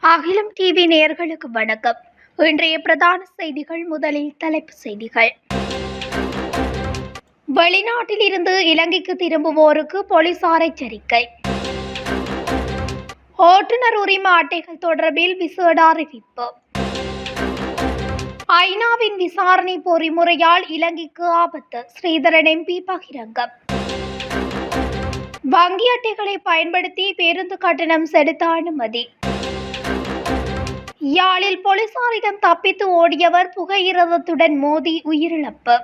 அகிலம் டிவி நேயர்களுக்கு வணக்கம். இன்றைய பிரதான செய்திகள். முதலில் தலைப்புச் செய்திகள். வெளிநாட்டில் இருந்து இலங்கைக்கு திரும்புவோருக்கு போலீசார் எச்சரிக்கை. ஓட்டுநர் உரிம அட்டைகள் தொடர்பில் விசேட அறிவிப்பு. ஐநாவின் விசாரணை பொறிமுறையால் இலங்கைக்கு ஆபத்து, ஸ்ரீதரன் எம்பி பகிரங்கம். வங்கி அட்டைகளை பயன்படுத்தி பேருந்து கட்டணம் செலுத்த அனுமதி. யாழில் போலீசாரிடம் தப்பித்து ஓடியவர் புகையிரதத்துடன் மோதி உயிரிழப்பு.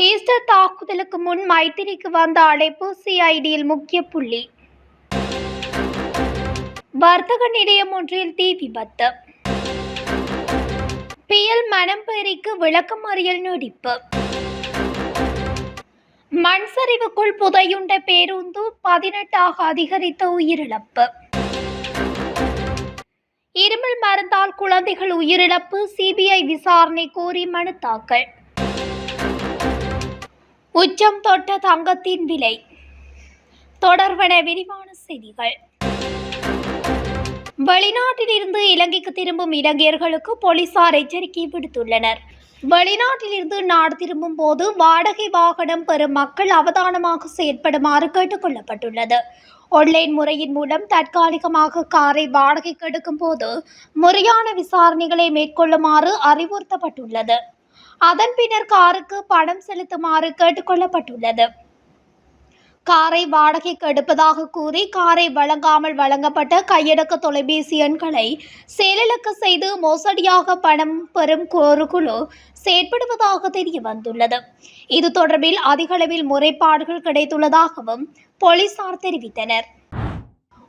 ஈஸ்டர் தாக்குதலுக்கு முன் மைத்திரிக்கு வந்த அழைப்பு சிஐடியில் முக்கிய புள்ளி. வர்த்தக நிலையம் ஒன்றில் தீ விபத்து. பிஎல் மணம்பேரிக்கு விளக்கமறியல் நீடிப்பு. மண் சரிவுக்குள் புதையுண்ட பேருந்து 18 அதிகரித்த உயிரிழப்பு. இருமல் மருந்தால் குழந்தைகள் உயிரிழப்பு, சிபிஐ விசாரணை கோரி மனு தாக்கல். உச்சம் தொட்ட தங்கத்தின் விலை தொடர்பான விரிவான செய்திகள். வெளிநாட்டில் இருந்து இலங்கைக்கு திரும்பும் இலங்கையர்களுக்கு போலீசார் எச்சரிக்கை விடுத்துள்ளனர். வெளிநாட்டில் இருந்து நாடு திரும்பும் போது வாடகை வாகனம் பெறும் மக்கள் அவதானமாக செயற்படுமாறு கேட்டுக் கொள்ளப்பட்டுள்ளது. ஆன்லைன் முறையின் மூலம் தற்காலிகமாக காரை வாடகைக்கு எடுக்கும் போது முறையான விசாரணைகளை மேற்கொள்ளுமாறு அறிவுறுத்தப்பட்டுள்ளது. அதன் பின்னர் காருக்கு பணம் செலுத்துமாறு கேட்டுக் கொள்ளப்பட்டுள்ளது. காரை வாடகைக்கு எடுப்பதாக கூறி காரை வழங்காமல் வழங்கப்பட்ட கையடக்க தொலைபேசி எண்களை செயலிழக்க செய்து மோசடியாக பணம் பெறும் ஒரு குழு செயற்படுவதாக தெரிய வந்துள்ளது. இது தொடர்பில் அதிகளவில் முறைப்பாடுகள் கிடைத்துள்ளதாகவும் போலீசார் தெரிவித்தனர்.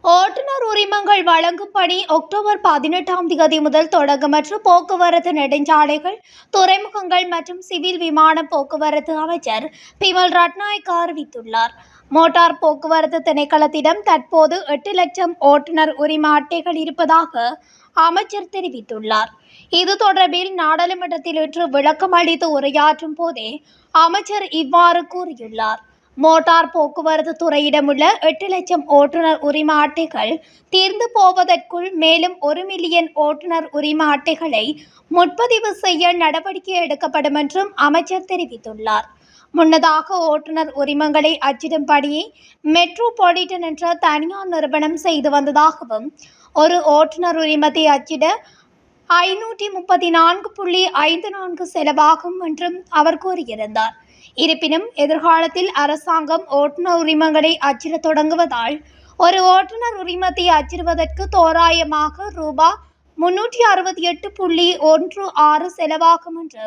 ஓட்டுநர் உரிமங்கள் வழங்கும் பணி அக்டோபர் 18 முதல் தொடங்கும் என்று போக்குவரத்து நெடுஞ்சாலைகள், துறைமுகங்கள் மற்றும் சிவில் விமான போக்குவரத்து அமைச்சர் பிமல் ரட்நாயக்க அறிவித்துள்ளார். மோட்டார் போக்குவரத்து திணைக்களத்திடம் தற்போது 8 லட்சம் ஓட்டுநர் உரிம அட்டைகள் இருப்பதாக அமைச்சர் தெரிவித்துள்ளார். இது தொடர்பில் நாடாளுமன்றத்தில் இன்று விளக்கம் அளித்து உரையாற்றும் போதே அமைச்சர் இவ்வாறு கூறியுள்ளார். மோட்டார் போக்குவரத்து துறையிடம் உள்ள 8 லட்சம் ஓட்டுநர் உரிம அட்டைகள் தீர்ந்து போவதற்குள் மேலும் 1 மில்லியன் ஓட்டுநர் உரிம அட்டைகளை முன்பதிவு செய்ய நடவடிக்கை எடுக்கப்படும் என்றும் அமைச்சர் தெரிவித்துள்ளார். முன்னதாக ஓட்டுநர் உரிமங்களை அச்சிடும் பணியை மெட்ரோபாலிட்டன் என்ற தனியார் நிறுவனம் செய்து வந்ததாகவும், ஒரு ஓட்டுநர் உரிமத்தை அச்சிட 534.54 செலவாகும் என்றும் அவர் கூறியிருந்தார். இருப்பினும் எதிர்காலத்தில் அரசாங்கம் ஓட்டுநர் உரிமங்களை அச்சிட தொடங்குவதால் ஒரு ஓட்டுநர் உரிமத்தை அச்சிடுவதற்கு தோராயமாக ரூபாய் 368.16 செலவாகும் என்று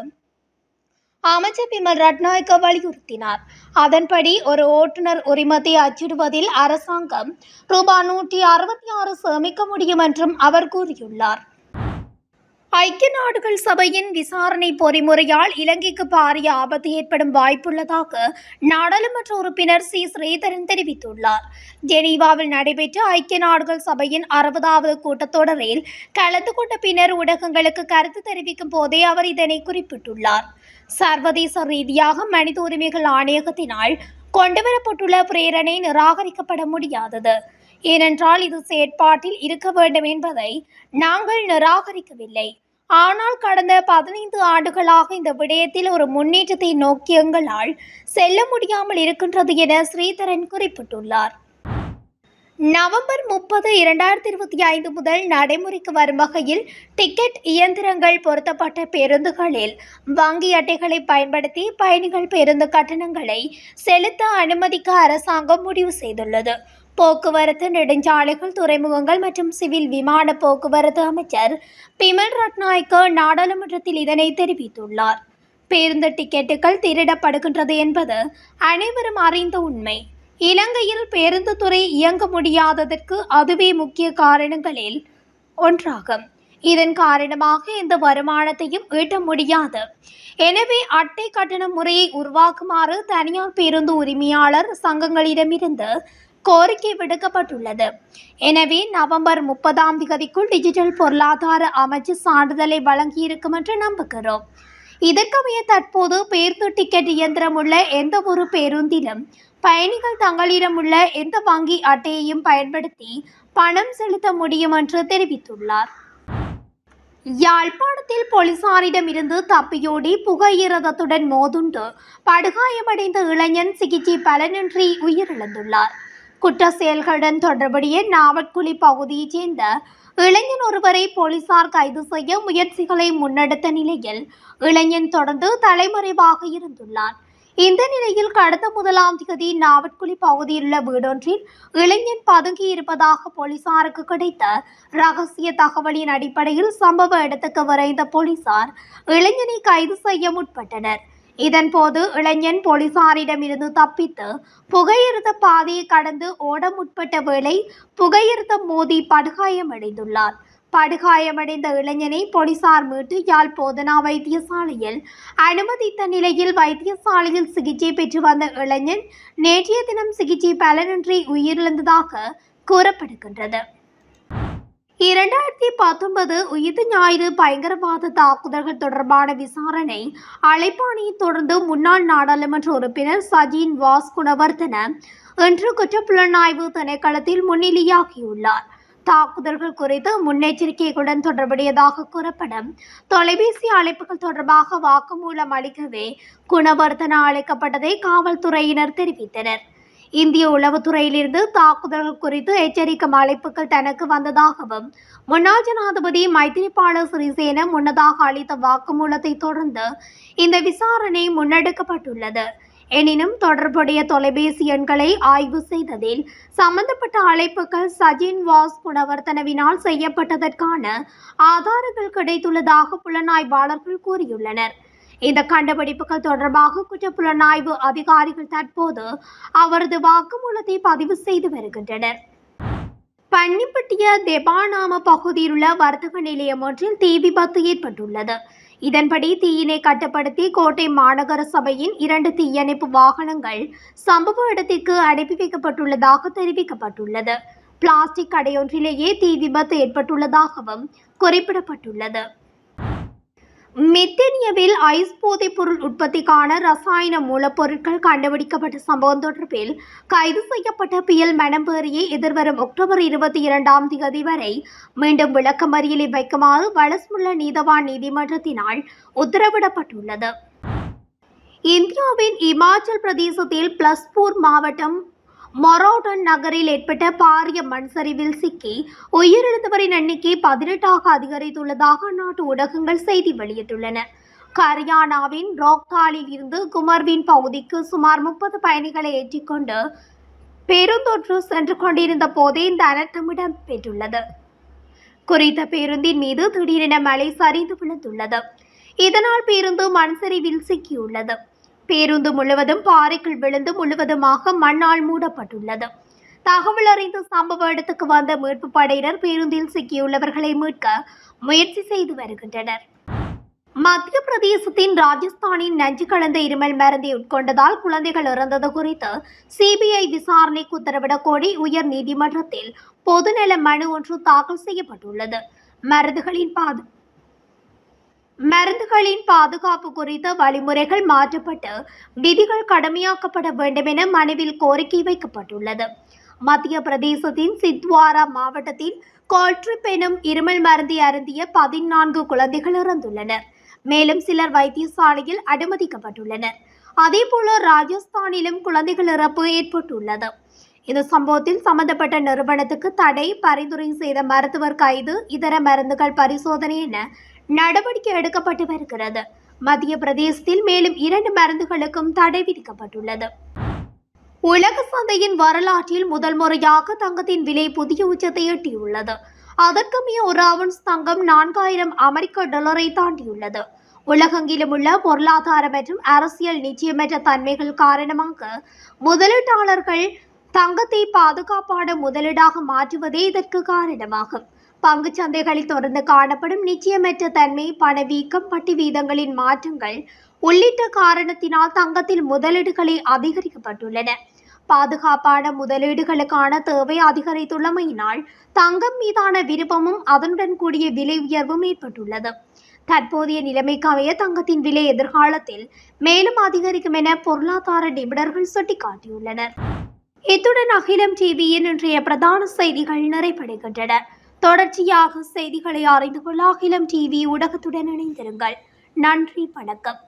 அமைச்சர் பிமல் ரட்நாயக்க வலியுறுத்தினார். அதன்படி ஒரு ஓட்டுநர் உரிமத்தை அச்சிடுவதில் அரசாங்கம் ரூபாய் 166 சேமிக்க முடியும் என்றும் அவர் கூறியுள்ளார். ஐக்கிய நாடுகள் சபையின் விசாரணை பொறிமுறையால் இலங்கைக்கு பாரிய ஆபத்து ஏற்படும் வாய்ப்புள்ளதாக நாடாளுமன்ற உறுப்பினர் சி. ஸ்ரீதரன் தெரிவித்துள்ளார். ஜெனீவாவில் நடைபெற்ற ஐக்கிய நாடுகள் சபையின் 60வது கூட்டத்தொடரில் கலந்து கொண்ட பின்னர் ஊடகங்களுக்கு கருத்து தெரிவிக்கும் போதே அவர் இதனை குறிப்பிட்டுள்ளார். சர்வதேச ரீதியாக மனித உரிமைகள் ஆணையகத்தினால் கொண்டுவரப்பட்டுள்ள பிரேரணை நிராகரிக்கப்பட முடியாதது. ஏனென்றால் இது செயற்பாட்டில் இருக்க வேண்டும் என்பதை நாங்கள் நிராகரிக்கவில்லை. ஆனால் கடந்த 15 ஆண்டுகளாக இந்த விடயத்தில் ஒரு முன்னேற்றத்தை நோக்கி எங்களால் செல்ல முடியாமல் இருக்கின்றது என ஸ்ரீதரன் குறிப்பிட்டுள்ளார். நவம்பர் 30, 2025 முதல் நடைமுறைக்கு வரும் வகையில் டிக்கெட் இயந்திரங்கள் பொருத்தப்பட்ட பேருந்துகளில் வங்கி அட்டைகளை பயன்படுத்தி பயணிகள் பேருந்து கட்டணங்களை செலுத்த அனுமதிக்க அரசாங்கம் முடிவு செய்துள்ளது. போக்குவரத்து நெடுஞ்சாலைகள், துறைமுகங்கள் மற்றும் சிவில் விமான போக்குவரத்து அமைச்சர் பிமல் ரட்நாயக்க நாடாளுமன்றத்தில் இதனை தெரிவித்துள்ளார். பேருந்து டிக்கெட்டுகள் திருடப்படுகின்றது என்பது அனைவரும் அறிந்த உண்மை. இலங்கையில் பேருந்து துறை இயங்க முடியாததற்கு அதுவே முக்கிய காரணங்களில் ஒன்றாகும். இதன் காரணமாக எந்த வருமானத்தையும் ஈட்ட முடியாது. எனவே அட்டை கட்டண முறையை உருவாக்குமாறு தனியார் பேருந்து உரிமையாளர் சங்கங்களிடமிருந்து கோரிக்கை விடுக்கப்பட்டுள்ளது. எனவே நவம்பர் 30 டிஜிட்டல் பொருளாதார அமைச்சு சான்றிதழை வழங்கியிருக்கும் என்று நம்புகிறோம். இதற்கமைய தற்போது பேருந்து டிக்கெட் இயந்திரம் உள்ள எந்த ஒரு பேருந்திலும் பயணிகள் தங்களிடம் உள்ள எந்த வங்கி அட்டையையும் பயன்படுத்தி பணம் செலுத்த முடியும் என்று தெரிவித்துள்ளார். யாழ்ப்பாணத்தில் போலீசாரிடம் இருந்து தப்பியோடி புகையிரதத்துடன் மோதுண்டு படுகாயமடைந்த இளைஞன் சிகிச்சை பலனின்றி உயிரிழந்துள்ளார். குற்ற செயல்களுடன் தொடர்புடைய நாவட்குழி பகுதியைச் சேர்ந்த இளைஞன் ஒருவரை போலீசார் கைது செய்ய முயற்சிகளை முன்னெடுத்த நிலையில் இளைஞன் தொடர்ந்து தலைமறைவாக இருந்துள்ளார். இந்த நிலையில் கடந்த 1ஆம் தேதி நாவட்குழி பகுதியில் உள்ள வீடொன்றில் இளைஞன் பதுங்கியிருப்பதாக போலீசாருக்கு கிடைத்த ரகசிய தகவலின் அடிப்படையில் சம்பவ இடத்துக்கு விரைந்த போலீசார் இளைஞனை கைது செய்ய முற்பட்டனர். இதன்போது இளைஞன் போலீசாரிடமிருந்து தப்பித்து புகையிரத பாதையை கடந்து ஓட முற்பட்ட வேளை புகையிரதம் மோதி படுகாயமடைந்துள்ளார். படுகாயமடைந்த இளைஞனை போலீசார் மீட்டு யாழ் போதனா வைத்தியசாலையில் அனுமதித்த நிலையில் வைத்தியசாலையில் சிகிச்சை பெற்று வந்த இளைஞன் நேற்றைய தினம் சிகிச்சை பலனின்றி உயிரிழந்ததாக கூறப்படுகின்றது. 2019 உயிர்த்த ஞாயிறு பயங்கரவாத தாக்குதல்கள் தொடர்பான விசாரணை அழைப்பாணையை தொடர்ந்து முன்னாள் நாடாளுமன்ற உறுப்பினர் சஜின் வாஸ் குணவர்தன இன்று குற்றப்புலனாய்வு திணைக்களத்தில் முன்னிலையாகியுள்ளார். தாக்குதல்கள் குறித்து முன்னெச்சரிக்கைகளுடன் தொடர்புடையதாக கூறப்படும் தொலைபேசி அழைப்புகள் தொடர்பாக வாக்குமூலம் அளிக்கவே குணவர்தன அழைக்கப்பட்டதை காவல்துறையினர் தெரிவித்தனர். இந்திய உளவுத்துறையிலிருந்து தாக்குதல்கள் குறித்து எச்சரிக்கும் அழைப்புகள் தனக்கு வந்ததாகவும் முன்னாள் ஜனாதிபதி மைத்திரிபால சிறிசேன முன்னதாக அளித்த வாக்குமூலத்தை தொடர்ந்து இந்த விசாரணை முன்னெடுக்கப்பட்டுள்ளது. எனினும் தொடர்புடைய தொலைபேசி எண்களை ஆய்வு செய்ததில் சம்பந்தப்பட்ட அழைப்புகள் சஜின் வாஸ் குணவர்தனவினால் செய்யப்பட்டதற்கான ஆதாரங்கள் கிடைத்துள்ளதாக புலனாய்வாளர்கள் கூறியுள்ளனர். இந்த கண்டுபிடிப்புகள் தொடர்பாக குற்றப்புலனாய்வு அதிகாரிகள் தற்போது அவரது வாக்குமூலத்தை பதிவு செய்து வருகின்றனர். பன்னிப்பட்டிய தெபானாம பகுதியில் உள்ள வர்த்தக நிலையம் ஒன்றில் தீ விபத்து ஏற்பட்டுள்ளது. இதன்படி தீயினை கட்டுப்படுத்தி கோட்டை மாநகர சபையின் 2 தீயணைப்பு வாகனங்கள் சம்பவ இடத்திற்கு அனுப்பி வைக்கப்பட்டுள்ளதாக தெரிவிக்கப்பட்டுள்ளது. பிளாஸ்டிக் கடையொன்றிலேயே தீ விபத்து ஏற்பட்டுள்ளதாகவும் குறிப்பிடப்பட்டுள்ளது. மெத்தனியாவில் ஐஸ் போதைப் பொருள் உற்பத்திக்கான ரசாயன மூலப்பொருட்கள் கண்டுபிடிக்கப்பட்ட சம்பவம் தொடர்பில் கைது செய்யப்பட்ட பியல் மனம்பேரியை எதிர்வரும் அக்டோபர் 22ஆம் தேதி வரை மீண்டும் விளக்கமறியலில் வைக்குமாறு வலஸ்முல்ல நீதவான் நீதிமன்றத்தினால் உத்தரவிடப்பட்டுள்ளது. இந்தியாவின் இமாச்சல் பிரதேசத்தில் பிலஸ்பூர் மாவட்டம் மொரோடன் நகரில் ஏற்பட்ட பாரிய மண் சரிவில் சிக்கி உயிரிழந்தவரின் எண்ணிக்கை 18ஆக அதிகரித்துள்ளதாக அந்நாட்டு ஊடகங்கள் செய்தி வெளியிட்டுள்ளன. ஹரியானாவின் ரோக்தாலில் இருந்து குமர்வின் பகுதிக்கு சுமார் 30 பயணிகளை ஏற்றிக்கொண்டு பேருந்தொன்று சென்று கொண்டிருந்த போதே இந்த அனர்த்தம் இடம்பெற்றுள்ளது. குறித்த பேருந்தின் மீது திடீரென மழை சரிந்து விழுந்துள்ளது. இதனால் பேருந்து மண் சரிவில் சிக்கியுள்ளது. பேருந்து முழுவதும் பாறைக்குள் விழுந்து முழுவதுமாக மண்ணால் மூடப்பட்டுள்ளது. தகவல் அறிந்த சம்பவ இடத்துக்கு வந்த மீட்பு படையினர் பேருந்தில் சிக்கியுள்ளவர்களை மீட்க முயற்சி செய்து வருகின்றனர். மத்திய பிரதேசத்தின் ராஜஸ்தானின் நஞ்சு கலந்த இருமல் மருந்தை உட்கொண்டதால் குழந்தைகள் இறந்தது குறித்து சிபிஐ விசாரணைக்கு உத்தரவிடக் கோரி உயர் நீதிமன்றத்தில் பொதுநல மனு ஒன்று தாக்கல் செய்யப்பட்டுள்ளது. மருந்துகளின் பாதுகாப்பு குறித்த வழிமுறைகள் மாற்றப்பட்டு விதிகள் கடுமையாக்கப்பட வேண்டும் என மனுவில் கோரிக்கை வைக்கப்பட்டுள்ளது. மத்திய பிரதேசத்தின் சித்வாரா மாவட்டத்தில் கோல்ட்ரிப் எனும் இருமல் மருந்தை அருந்திய 14 குழந்தைகள் இறந்துள்ளனர். மேலும் சிலர் வைத்தியசாலையில் அனுமதிக்கப்பட்டுள்ளனர். அதேபோல ராஜஸ்தானிலும் குழந்தைகள் இறப்பு ஏற்பட்டுள்ளது. இந்த சம்பவத்தில் சம்பந்தப்பட்ட நிறுவனத்துக்கு தடை, பரிந்துரை செய்த மருத்துவர் கைது, இதர மருந்துகள் பரிசோதனை என நடவடிக்கை எடுக்கப்பட்டு வருகிறது. மத்திய பிரதேசத்தில் மேலும் 2 மருந்துகளுக்கும் தடை விதிக்கப்பட்டுள்ளது. உலக சந்தையின் வரலாற்றில் முதல் முறையாக தங்கத்தின் விலை புதிய உச்சத்தை எட்டியுள்ளது. அதற்கமைய ஒரு அவுன்ஸ் தங்கம் $4000 தாண்டியுள்ளது. உலகெங்கிலும் உள்ள பொருளாதார மற்றும் அரசியல் நிச்சயமற்ற தன்மைகள் காரணமாக முதலீட்டாளர்கள் தங்கத்தை பாதுகாப்பான முதலீடாக மாற்றுவதே இதற்கு காரணமாகும். பங்கு சந்தைகளில் தொடர்ந்து காணப்படும் நிச்சயமற்ற தன்மை, பணவீக்கம், வட்டி வீதங்களின் மாற்றங்கள் உள்ளிட்ட காரணத்தினால் தங்கத்தில் முதலீடுகளை அதிகரிக்கப்பட்டுள்ளன. பாதுகாப்பான முதலீடுகளுக்கான தேவை அதிகரித்துள்ளமையினால் தங்கம் மீதான விருப்பமும் அதனுடன் கூடிய விலை உயர்வும் ஏற்பட்டுள்ளது. தற்போதைய நிலைமைக்கு அமைய தங்கத்தின் விலை எதிர்காலத்தில் மேலும் அதிகரிக்கும் என பொருளாதார நிபுணர்கள் சுட்டிக்காட்டியுள்ளனர். இத்துடன் அகிலம் டிவியின் இன்றைய பிரதான செய்திகள் நிறைவடைகின்றன. தொடர்ச்சியாக செய்திகளை அறிந்து கொள்ள அகிலம் டிவி ஊடகத்துடன் இணைந்திருங்கள். நன்றி, வணக்கம்.